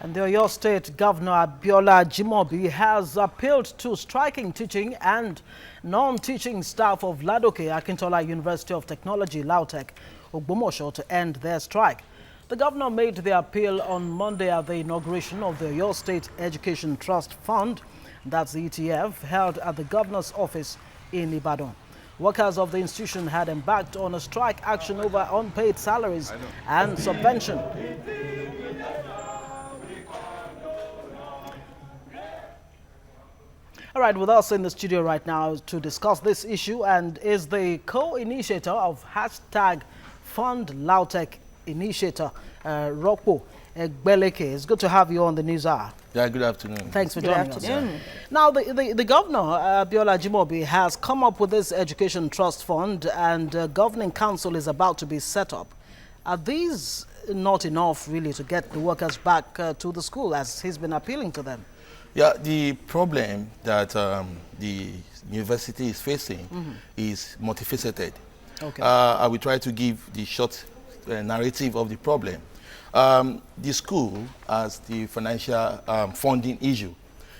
And the Oyo State Governor Abiola Jimobi has appealed to striking teaching and non-teaching staff of LAUTECH, Akintola University of Technology, LAUTECH, Ogbomosho, to end their strike. The governor made the appeal on Monday at the inauguration of the Oyo State Education Trust Fund, that's the ETF, held at the governor's office in Ibadan. Workers of the institution had embarked on a strike action over unpaid salaries and subvention. All right, with us in the studio right now to discuss this issue and is the co-initiator of hashtag Fund LAUTECH initiator, Ropo Egbeleke. It's good to have you on the News Hour. Yeah, good afternoon. Thanks for joining us. Now, the governor, Abiola Jimobi, has come up with this education trust fund and governing council is about to be set up. Are these not enough, really, to get the workers back to the school, as he's been appealing to them? Yeah, the problem that the university is facing is multifaceted. Okay. I will try to give the short narrative of the problem. The school has the financial funding issue.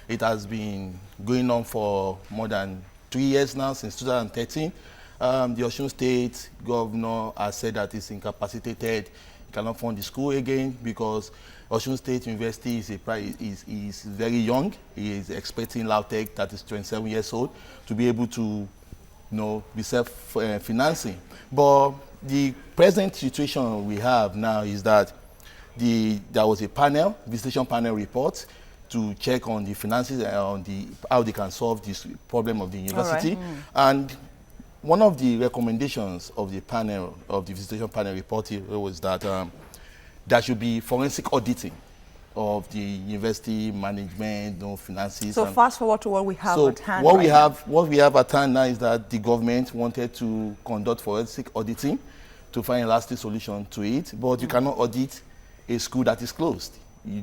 It has been going on for more than 3 years now, since 2013. The Osun State governor has said that it's incapacitated, he cannot fund the school again because Osun State University is very young. He is expecting LAUTECH, that is 27 years old, to be able to be self-financing. But the present situation we have now is that there was a panel, visitation panel report, to check on the finances and on how they can solve this problem of the university. And one of the recommendations of the panel, of the visitation panel report, was that there should be forensic auditing of the university management, finances. So fast forward to what we have at hand. What we have at hand now is that the government wanted to conduct forensic auditing to find a lasting solution to it, but you cannot audit a school that is closed. You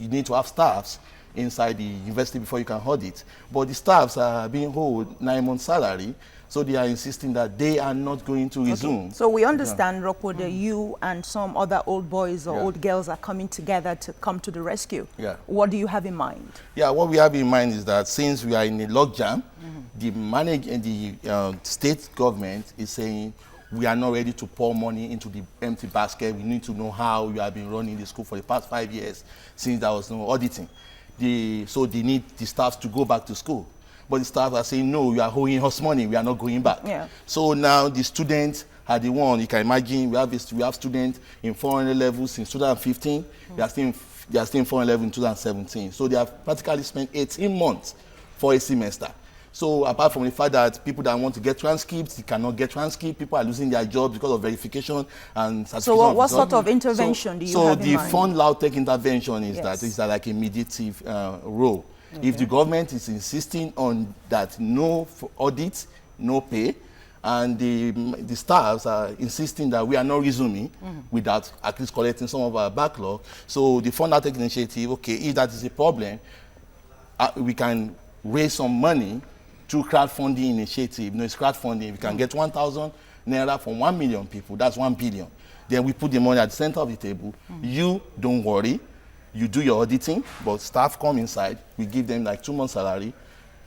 need to have staffs inside the university before you can audit. But the staffs are being owed 9 months' salary, so they are insisting that they are not going to resume. Okay. So we understand, Ropo, that you and some other old boys or old girls are coming together to come to the rescue. Yeah. What do you have in mind? Yeah, what we have in mind is that since we are in a logjam, the state government is saying we are not ready to pour money into the empty basket. We need to know how we have been running the school for the past 5 years since there was no auditing. So they need the staff to go back to school. But the staff are saying, no, you are owing us money, we are not going back. Yeah. So now the students are the one, you can imagine, we have students in 400 levels since 2015, they are still in 400 level in 2017. So they have practically spent 18 months for a semester. So apart from the fact that people that want to get transcripts, they cannot get transcripts, people are losing their jobs because of verification and certification. So what sort of intervention do you have in mind? So the Fund LAUTECH intervention is that it's like a mediative role. Okay. If the government is insisting on that no audit, no pay, and the staffs are insisting that we are not resuming without at least collecting some of our backlog. So the Fund LAUTECH initiative, okay, if that is a problem, we can raise some money through crowdfunding initiative. It's crowdfunding. We can get 1,000 naira from 1 million people. That's 1 billion. Then we put the money at the center of the table. You don't worry. You do your auditing, but staff come inside. We give them like 2 months' salary,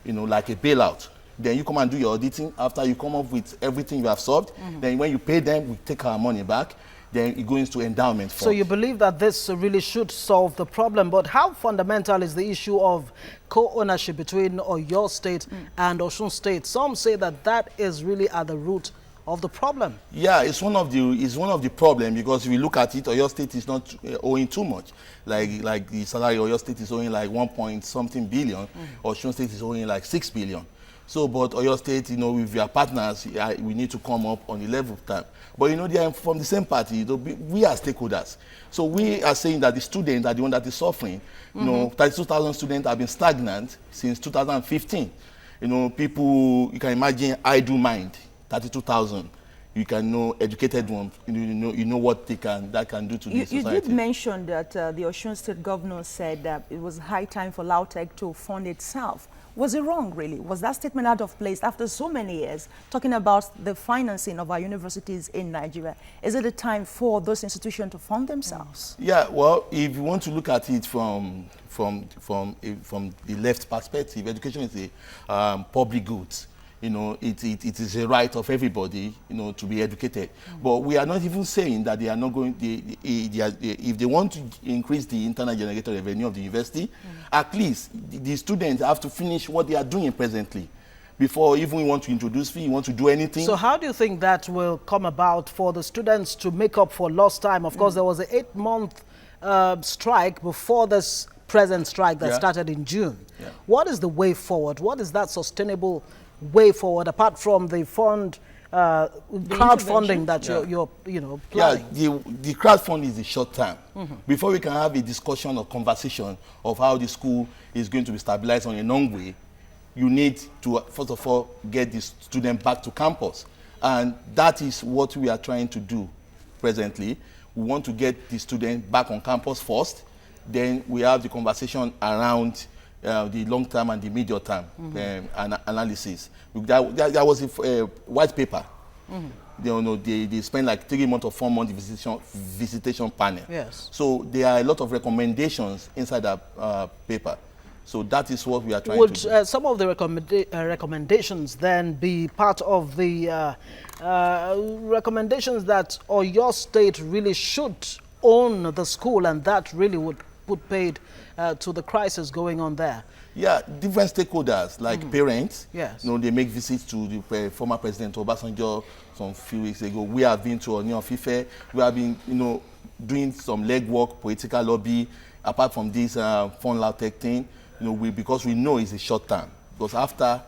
like a bailout. Then you come and do your auditing. After you come up with everything you have solved, then when you pay them, we take our money back. Then it goes into endowment fund. So you believe that this really should solve the problem, but how fundamental is the issue of co-ownership between Oyo State and Osun State? Some say that that is really at the root of the problem. Yeah, it's one of the problem, because if you look at it, Oyo State is not owing too much. Like the salary, Oyo State is owing like 1-point-something billion, Osun State is owing like 6 billion. So, but Oyo State, with your partners, we need to come up on the level of time. But they are from the same party. We are stakeholders. So we are saying that the students are the one that is suffering. 32,000 students have been stagnant since 2015. People, you can imagine, idle mind, 32,000. you can know educated ones, you know what that can do to the society. You did mention that the Osun State governor said that it was high time for LAUTECH to fund itself. Was it wrong, really? Was that statement out of place after so many years talking about the financing of our universities in Nigeria? Is it a time for those institutions to fund themselves? Yeah, well, if you want to look at it from the left perspective, education is a public goods. You know, it is a right of everybody, you know, to be educated. But we are not even saying that they are not going, if they want to increase the internal generated revenue of the university, at least the students have to finish what they are doing presently before even we want to introduce fee, want to do anything. So how do you think that will come about for the students to make up for lost time? Of course, there was an 8-month strike before this present strike that started in June. Yeah. What is the way forward? What is that sustainable way forward apart from the crowdfunding that you're planning? Yeah, the crowdfunding is the short term. Before we can have a discussion or conversation of how the school is going to be stabilized on a long way, you need to first of all get the student back to campus, and that is what we are trying to do presently. We want to get the student back on campus first, then we have the conversation around the long term and the medium term analysis. There was a white paper. They spent like 3 months or 4 months visitation panel. Yes. So there are a lot of recommendations inside that paper. So that is what we are trying to do. Would some of the recommendations then be part of the recommendations that your state really should own the school, and that really would put paid to the crisis going on there? Yeah, different stakeholders like parents. Yes. They make visits to the former President Obasanjo some few weeks ago. We have been to Ooni of Ife. We have been, doing some legwork, political lobby. Apart from this fund LAUTECH thing, because we know it's a short term. Because after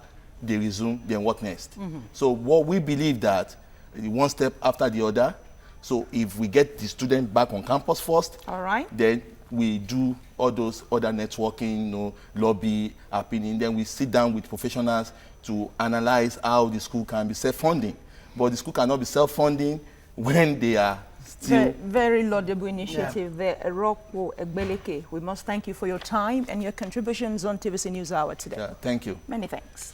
they resume, then what next? So what we believe that one step after the other. So if we get the student back on campus first, all right, then we do all those other networking, lobby, opinion. Then we sit down with professionals to analyze how the school can be self-funding. But the school cannot be self-funding when they are still... Very laudable initiative there, Ropo Egbeleke. We must thank you for your time and your contributions on TVC News Hour today. Yeah, thank you. Many thanks.